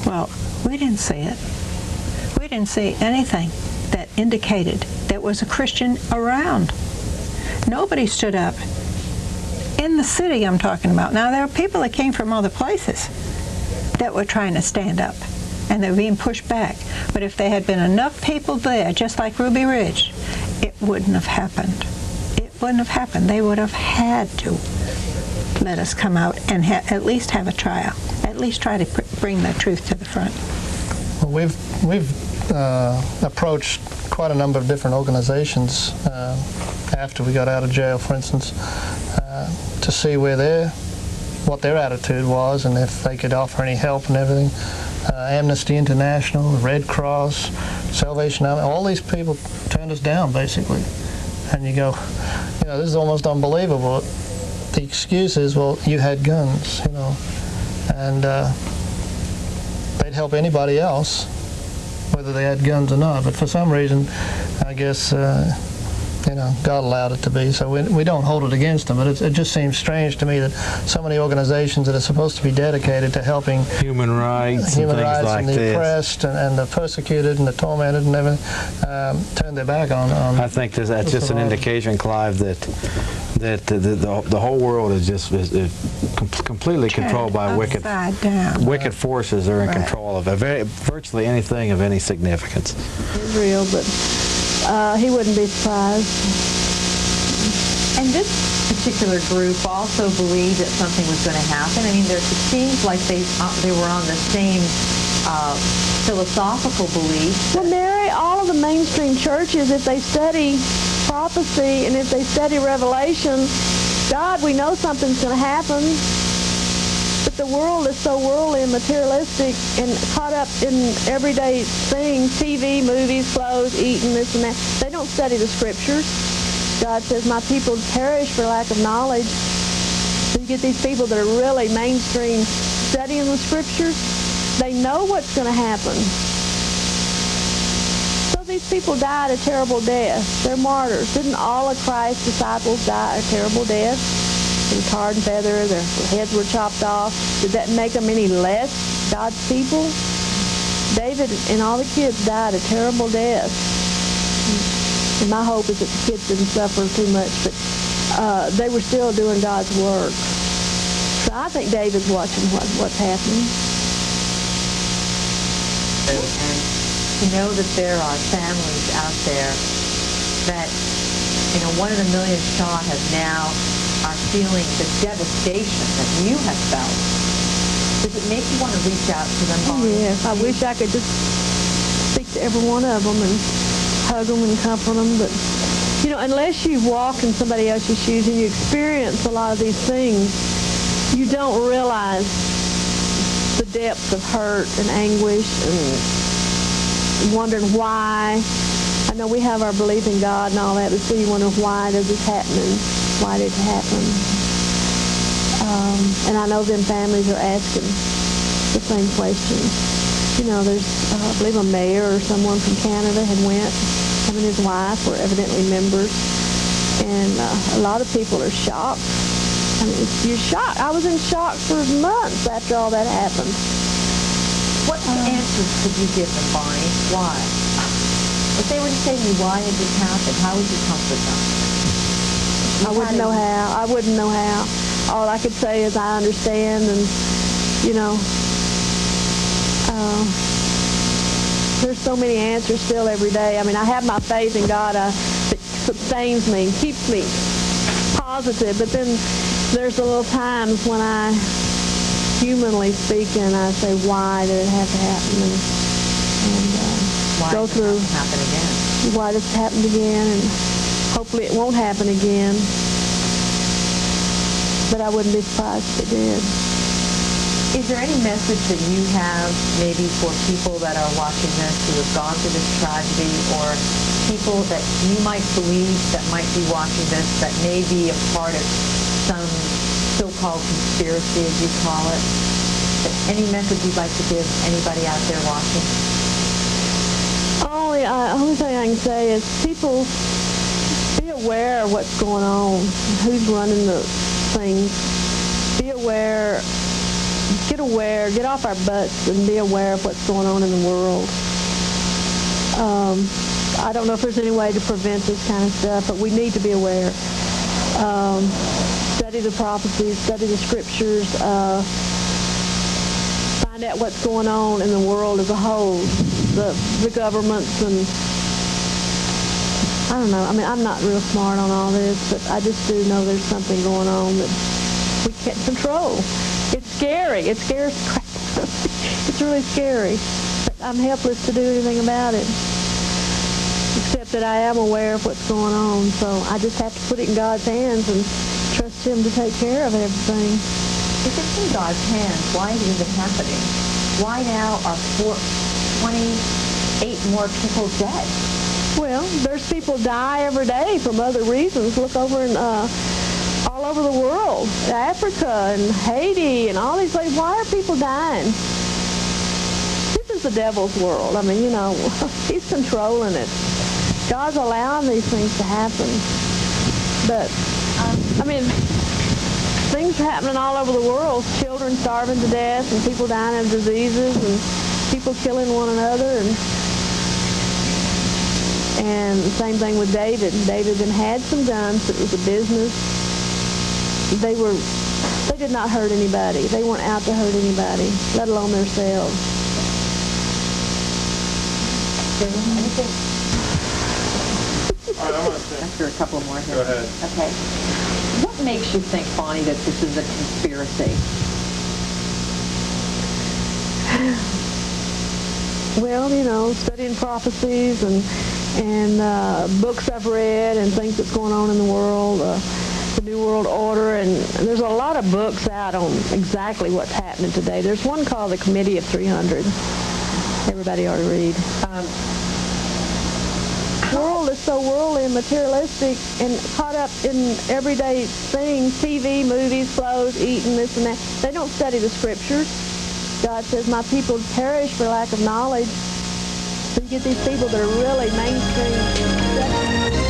Well, we didn't see it. We didn't see anything that indicated there was a Christian around. Nobody stood up. In the city I'm talking about. Now, there are people that came from other places that were trying to stand up, and they were being pushed back. But if there had been enough people there, just like Ruby Ridge, it wouldn't have happened. It wouldn't have happened. They would have had to let us come out and at least have a trial, at least try to bring the truth to the front. Well, we've approached quite a number of different organizations after we got out of jail, for instance, to see what their attitude was and if they could offer any help and everything. Amnesty International, Red Cross, Salvation Army, all these people turned us down, basically. And you go, this is almost unbelievable. The excuse is, well, you had guns, and they'd help anybody else, whether they had guns or not. But for some reason, I guess, God allowed it to be. So we don't hold it against them. But it just seems strange to me that so many organizations that are supposed to be dedicated to helping human rights and the oppressed and the persecuted and the tormented and everything turn their back on. I think that's just an indication, Clive, that the whole world is just completely controlled by wicked forces are in control of virtually anything of any significance. It's real, but he wouldn't be surprised. And this particular group also believed that something was going to happen. I mean, it seems like they were on the same philosophical beliefs. Well, Mary, all of the mainstream churches, if they study prophecy and if they study Revelation, God, we know something's going to happen. But the world is so worldly and materialistic and caught up in everyday things, TV, movies, clothes, eating, this and that. They don't study the Scriptures. God says, my people perish for lack of knowledge. So you get these people that are really mainstream studying the Scriptures. They know what's going to happen. So these people died a terrible death. They're martyrs. Didn't all of Christ's disciples die a terrible death? They were tarred and feathered, their heads were chopped off. Did that make them any less God's people? David and all the kids died a terrible death. And my hope is that the kids didn't suffer too much, but they were still doing God's work. So I think David's watching what's happening. And to know that there are families out there that, 1 in a million shot have now are feeling the devastation that you have felt. Does it make you want to reach out to them? Yes, I wish I could just speak to every one of them and hug them and comfort them. But, unless you walk in somebody else's shoes and you experience a lot of these things, you don't realize the depth of hurt and anguish and wondering why. I know we have our belief in God and all that, but still you wonder, why does this happen and why did it happen? And I know them families are asking the same questions. There's, I believe, a mayor or someone from Canada had went. Him and his wife were evidently members. And a lot of people are shocked. I mean, you're shocked. I was in shock for months after all that happened. What answers could you give them, Barney? Why? If they were to say to you, why did this happen, how would you comfort them? I wouldn't know how. I wouldn't know how. All I could say is I understand, and, there's so many answers still every day. I mean, I have my faith in God that sustains me, keeps me positive, but then there's a little times when I, humanly speaking, I say, why did it have to happen? And go through, happen again? Why this happened again, and hopefully it won't happen again. But I wouldn't be surprised if it did. Is there any message that you have maybe for people that are watching this who have gone through this tragedy, or people that you might believe that might be watching this that may be a part of some so-called conspiracy, as you call it? Any message you'd like to give anybody out there watching? Only thing I can say is people be aware of what's going on, who's running the things. Be aware get aware, get off our butts and be aware of what's going on in the world. I don't know if there's any way to prevent this kind of stuff, but we need to be aware. Study the prophecies, study the scriptures, find out what's going on in the world as a whole, the governments, and I don't know. I mean, I'm not real smart on all this, but I just do know there's something going on that we can't control. It's scary. It scares the crap out of me. It's really scary. But I'm helpless to do anything about it, except that I am aware of what's going on. So I just have to put it in God's hands and trust Him to take care of everything. If it's in God's hands, why is it happening? Why now are 28 more people dead? Well, there's people die every day from other reasons. Look over in all over the world, Africa and Haiti and all these places. Why are people dying? This is the devil's world. I mean, you know, he's controlling it. God's allowing these things to happen. But, I mean, things are happening all over the world. Children starving to death and people dying of diseases and people killing one another. And the same thing with David. David had some guns. It was a business. They did not hurt anybody. They weren't out to hurt anybody, let alone themselves. Anything? All right, I'm going to After a couple more here. Go ahead. Okay. What makes you think, Bonnie, that this is a conspiracy? Well, you know, studying prophecies and books I've read and things that's going on in the world, the New World Order, and there's a lot of books out on exactly what's happening today. There's one called the Committee of 300. Everybody ought to read. The world is so worldly and materialistic and caught up in everyday things, TV, movies, clothes, eating, this and that. They don't study the scriptures. God says, my people perish for lack of knowledge. So you get these people that are really mainstream.